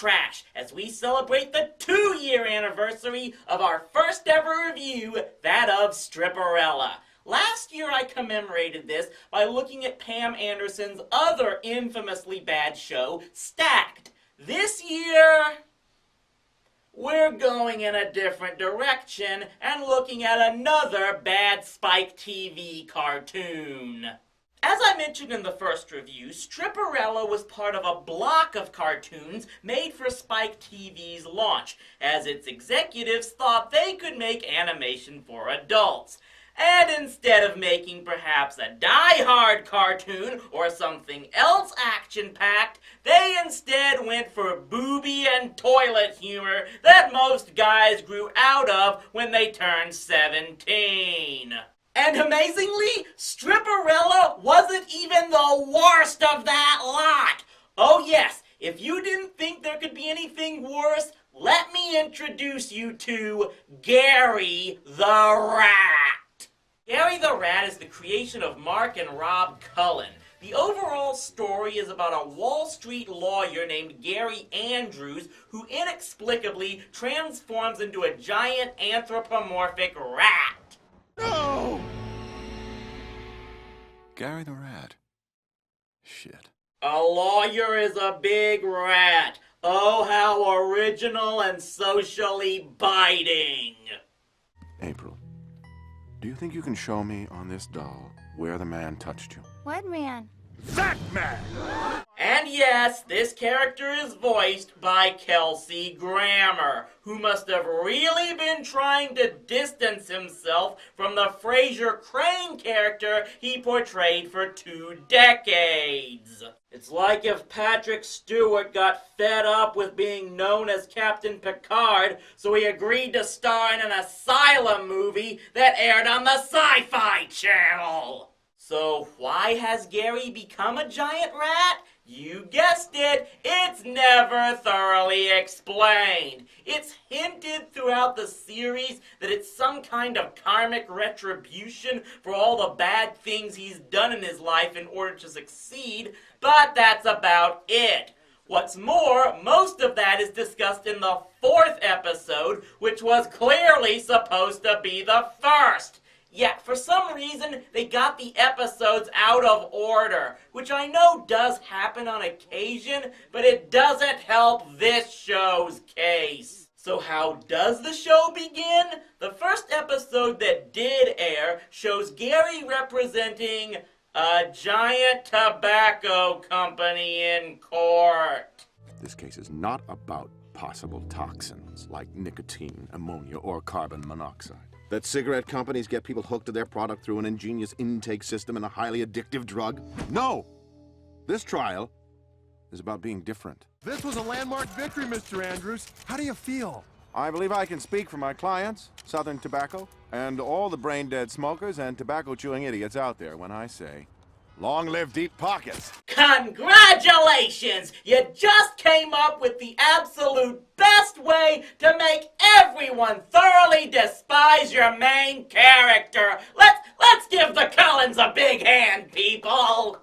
trash as we celebrate the 2-year anniversary of our first ever review, that of Stripperella. Last year I commemorated this by looking at Pam Anderson's other infamously bad show, Stacked. This year, we're going in a different direction and looking at another bad Spike TV cartoon. As I mentioned in the first review, Stripperella was part of a block of cartoons made for Spike TV's launch, as its executives thought they could make animation for adults. And instead of making perhaps a die-hard cartoon or something else action-packed, they instead went for booby and toilet humor that most guys grew out of when they turned 17. And amazingly, Stripperella wasn't even the worst of that lot. Oh yes, if you didn't think there could be anything worse, let me introduce you to Gary the Rat. Gary the Rat is the creation of Mark and Rob Cullen. The overall story is about a Wall Street lawyer named Gary Andrews who inexplicably transforms into a giant anthropomorphic rat. No! Gary the Rat. Shit. A lawyer is a big rat. Oh, how original and socially biting. April, do you think you can show me on this doll where the man touched you? What man? That man! And yes, this character is voiced by Kelsey Grammer, who must have really been trying to distance himself from the Frasier Crane character he portrayed for 2 decades. It's like if Patrick Stewart got fed up with being known as Captain Picard, so he agreed to star in an Asylum movie that aired on the Sci-Fi Channel. So why has Gary become a giant rat? You guessed it, it's never thoroughly explained. It's hinted throughout the series that it's some kind of karmic retribution for all the bad things he's done in his life in order to succeed, but that's about it. What's more, most of that is discussed in the 4th episode, which was clearly supposed to be the first. Yet, for some reason, they got the episodes out of order, which I know does happen on occasion, but it doesn't help this show's case. So how does the show begin? The first episode that did air shows Gary representing a giant tobacco company in court. This case is not about possible toxins like nicotine, ammonia, or carbon monoxide. That cigarette companies get people hooked to their product through an ingenious intake system and a highly addictive drug? No! This trial is about being different. This was a landmark victory, Mr. Andrews. How do you feel? I believe I can speak for my clients, Southern Tobacco, and all the brain-dead smokers and tobacco-chewing idiots out there when I say, long live deep pockets. Congratulations! You just came up with the absolute best way to make everyone thoroughly despise your main character. Let's give the Cullens a big hand, people!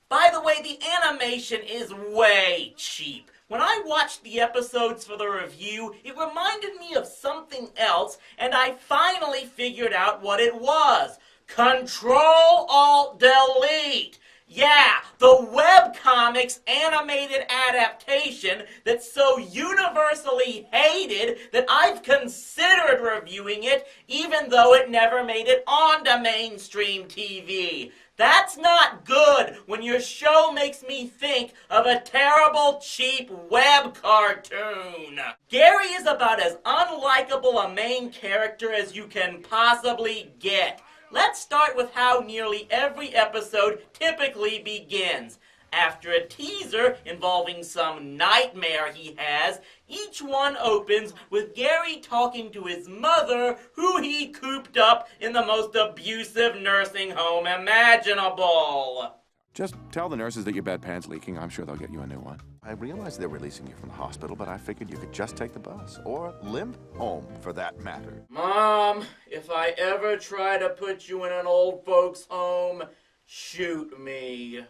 By the way, the animation is way cheap. When I watched the episodes for the review, it reminded me of something else, and I finally figured out what it was. Control-Alt-Delete! Yeah, the webcomics animated adaptation that's so universally hated that I've considered reviewing it even though it never made it onto mainstream TV. That's not good when your show makes me think of a terrible, cheap web cartoon. Gary is about as unlikable a main character as you can possibly get. Let's start with how nearly every episode typically begins. After a teaser involving some nightmare he has, each one opens with Gary talking to his mother, who he cooped up in the most abusive nursing home imaginable. Just tell the nurses that your bedpan's leaking. I'm sure they'll get you a new one. I realize they're releasing you from the hospital, but I figured you could just take the bus, or limp home, for that matter. Mom, if I ever try to put you in an old folks' home, shoot me.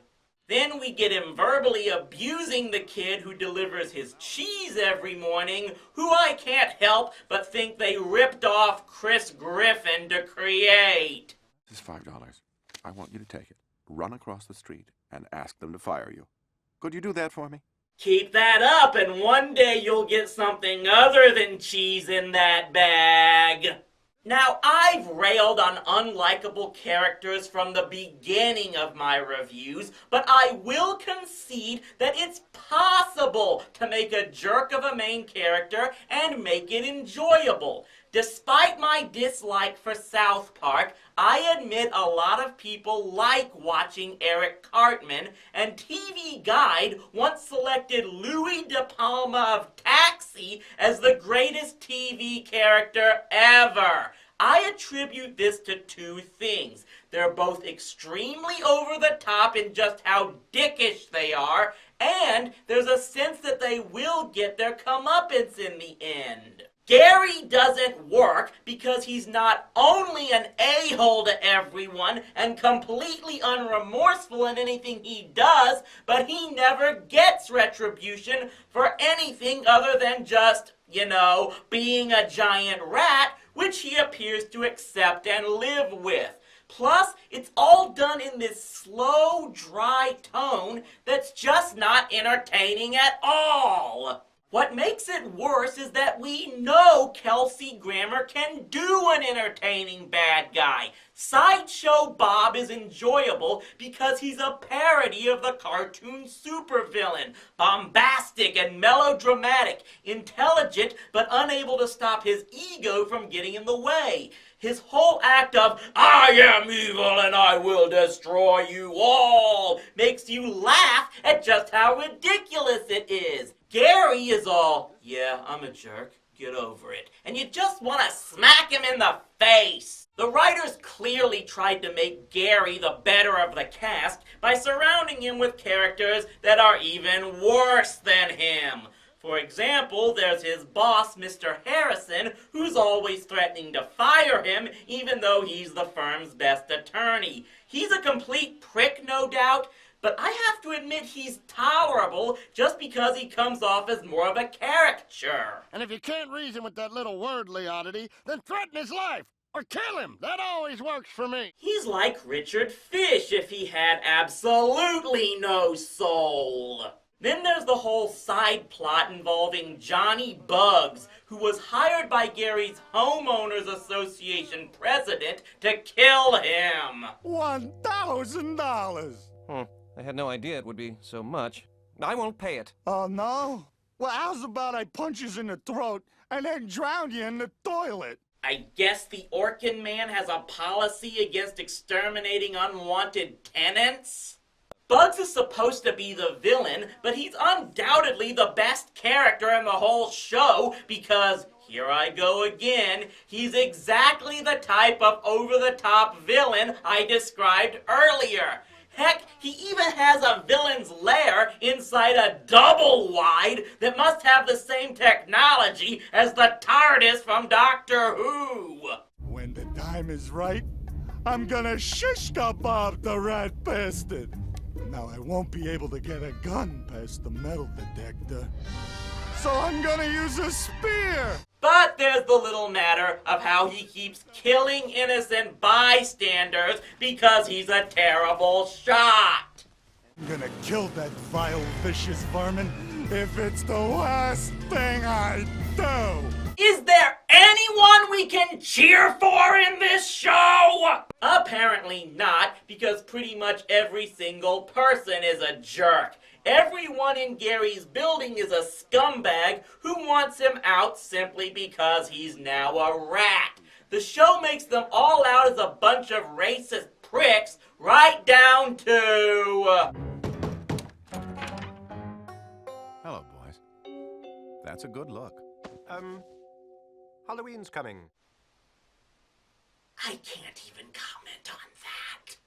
Then we get him verbally abusing the kid who delivers his cheese every morning, who I can't help but think they ripped off Chris Griffin to create. This is $5. I want you to take it, run across the street, and ask them to fire you. Could you do that for me? Keep that up, and one day you'll get something other than cheese in that bag. Now, I've railed on unlikable characters from the beginning of my reviews, but I will concede that it's possible to make a jerk of a main character and make it enjoyable. Despite my dislike for South Park, I admit a lot of people like watching Eric Cartman, and TV Guide once selected Louis De Palma of Taxi as the greatest TV character ever. I attribute this to two things. They're both extremely over the top in just how dickish they are, and there's a sense that they will get their comeuppance in the end. Gary doesn't work because he's not only an a-hole to everyone and completely unremorseful in anything he does, but he never gets retribution for anything other than just, being a giant rat, which he appears to accept and live with. Plus, it's all done in this slow, dry tone that's just not entertaining at all. What makes it worse is that we know Kelsey Grammer can do an entertaining bad guy. Sideshow Bob is enjoyable because he's a parody of the cartoon supervillain. Bombastic and melodramatic, intelligent but unable to stop his ego from getting in the way. His whole act of, I am evil and I will destroy you all, makes you laugh at just how ridiculous it is. Gary is all, yeah, I'm a jerk, get over it. And you just want to smack him in the face. The writers clearly tried to make Gary the better of the cast by surrounding him with characters that are even worse than him. For example, there's his boss, Mr. Harrison, who's always threatening to fire him, even though he's the firm's best attorney. He's a complete prick, no doubt, but I have to admit he's tolerable just because he comes off as more of a caricature. And if you can't reason with that little worldly oddity, then threaten his life, or kill him. That always works for me. He's like Richard Fish if he had absolutely no soul. Then there's the whole side plot involving Johnny Bugs, who was hired by Gary's Homeowners Association president to kill him. $1,000. I had no idea it would be so much. I won't pay it. Oh, no? Well, how's about I punch you in the throat and then drown you in the toilet? I guess the Orkin Man has a policy against exterminating unwanted tenants? Bugs is supposed to be the villain, but he's undoubtedly the best character in the whole show because, here I go again, he's exactly the type of over-the-top villain I described earlier. Heck, he even has a villain's lair inside a double-wide that must have the same technology as the TARDIS from Doctor Who. When the time is right, I'm gonna shish-kebab the rat bastard. Now I won't be able to get a gun past the metal detector, so I'm gonna use a spear. But there's the little matter of how he keeps killing innocent bystanders because he's a terrible shot. I'm gonna kill that vile, vicious vermin if it's the last thing I do. Is there anyone we can cheer for in this show? Apparently not, because pretty much every single person is a jerk. Everyone in Gary's building is a scumbag who wants him out simply because he's now a rat. The show makes them all out as a bunch of racist pricks, right down to... Hello, boys. That's a good look. Halloween's coming. I can't even comment on that.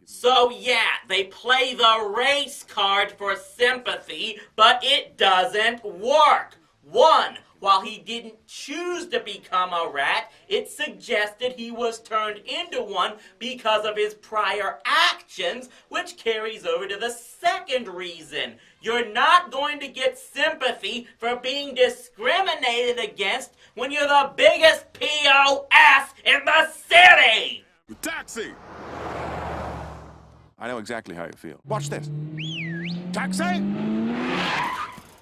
So yeah, they play the race card for sympathy, but it doesn't work. 1. While he didn't choose to become a rat, it suggested he was turned into one because of his prior actions, which carries over to the second reason. You're not going to get sympathy for being discriminated against when you're the biggest POS in the city! Taxi! I know exactly how you feel. Watch this. Taxi!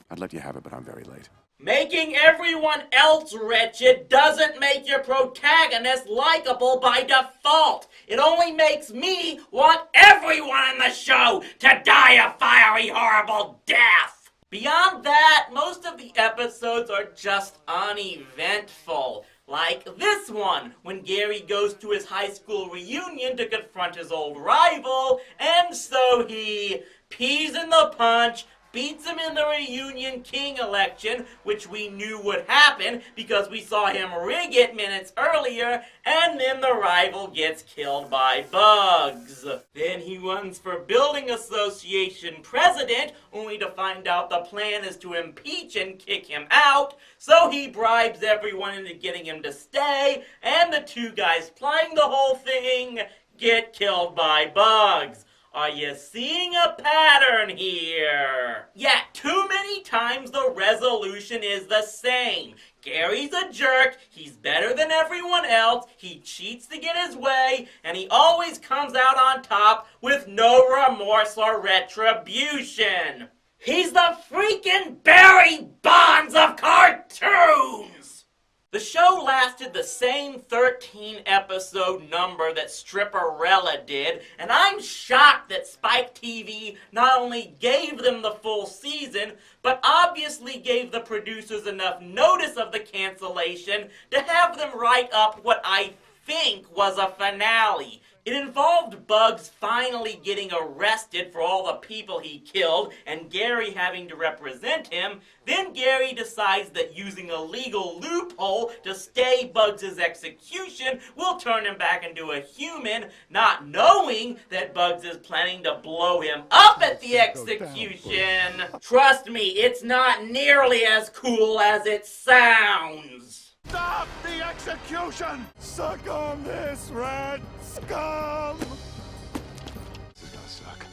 I'd let you have it, but I'm very late. Making everyone else wretched doesn't make your protagonist likable by default. It only makes me want everyone in the show to die a fiery, horrible death. Beyond that, most of the episodes are just uneventful. Like this one, when Gary goes to his high school reunion to confront his old rival, and so he pees in the punch, beats him in the reunion king election, which we knew would happen because we saw him rig it minutes earlier, and then the rival gets killed by bugs. Then he runs for building association president, only to find out the plan is to impeach and kick him out, so he bribes everyone into getting him to stay, and the two guys playing the whole thing get killed by bugs. Are you seeing a pattern here? Yeah, too many times the resolution is the same. Gary's a jerk, he's better than everyone else, he cheats to get his way, and he always comes out on top with no remorse or retribution. He's the freaking Barry Bonds of cartoons! The show lasted the same 13-episode number that Stripperella did, and I'm shocked that Spike TV not only gave them the full season, but obviously gave the producers enough notice of the cancellation to have them write up what I think was a finale. It involved Bugs finally getting arrested for all the people he killed and Gary having to represent him. Then Gary decides that using a legal loophole to stay Bugs' execution will turn him back into a human, not knowing that Bugs is planning to blow him up at the execution. Trust me, it's not nearly as cool as it sounds. Stop the execution! Suck on this, rat scum! This is gonna suck.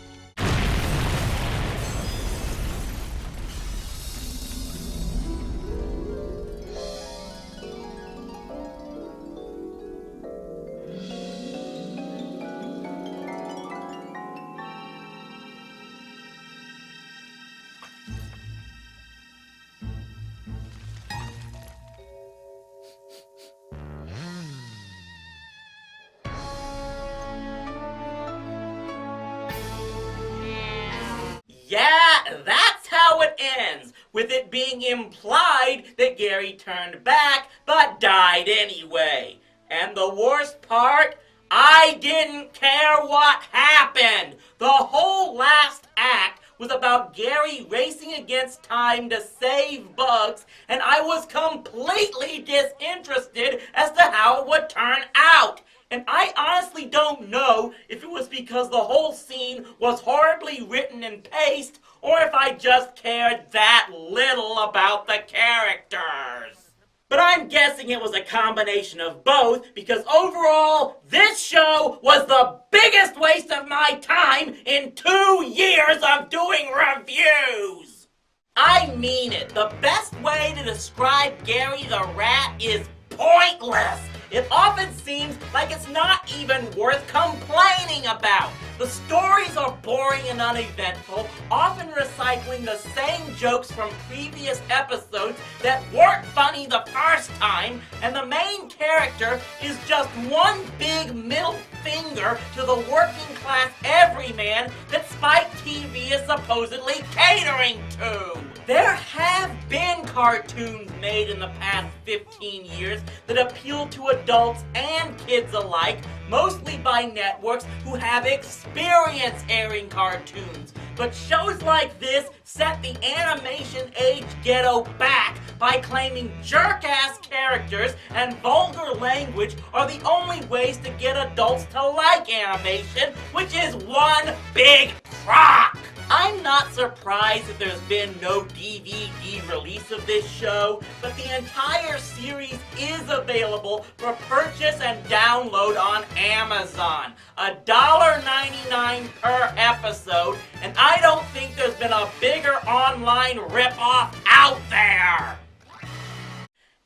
Yeah, that's how it ends, with it being implied that Gary turned back but died anyway. And the worst part? I didn't care what happened. The whole last act was about Gary racing against time to save Bugs, and I was completely disinterested as to how it would turn out. And I honestly don't know if it was because the whole scene was horribly written in paste, or if I just cared that little about the characters. But I'm guessing it was a combination of both, because overall, this show was the biggest waste of my time in 2 years of doing reviews! I mean it. The best way to describe Gary the Rat is pointless. It often seems like it's not even worth complaining about. The stories are boring and uneventful, often recycling the same jokes from previous episodes that weren't funny the first time, and the main character is just one big middle finger to the working class everyman that Spike TV is supposedly catering to. There have been cartoons made in the past 15 years that appeal to adults and kids alike, mostly by networks who have experience airing cartoons. But shows like this set the animation age ghetto back by claiming jerk-ass characters and vulgar language are the only ways to get adults to like animation, which is one big crock. I'm not surprised that there's been no DVD release of this show, but the entire series is available for purchase and download on Amazon. $1.99 per episode, and I don't think there's been a bigger online ripoff out there!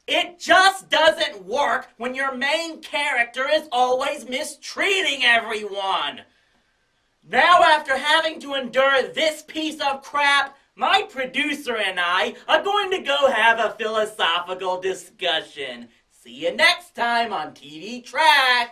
It just doesn't work when your main character is always mistreating everyone! Now, after having to endure this piece of crap, my producer and I are going to go have a philosophical discussion. See you next time on TV Trash!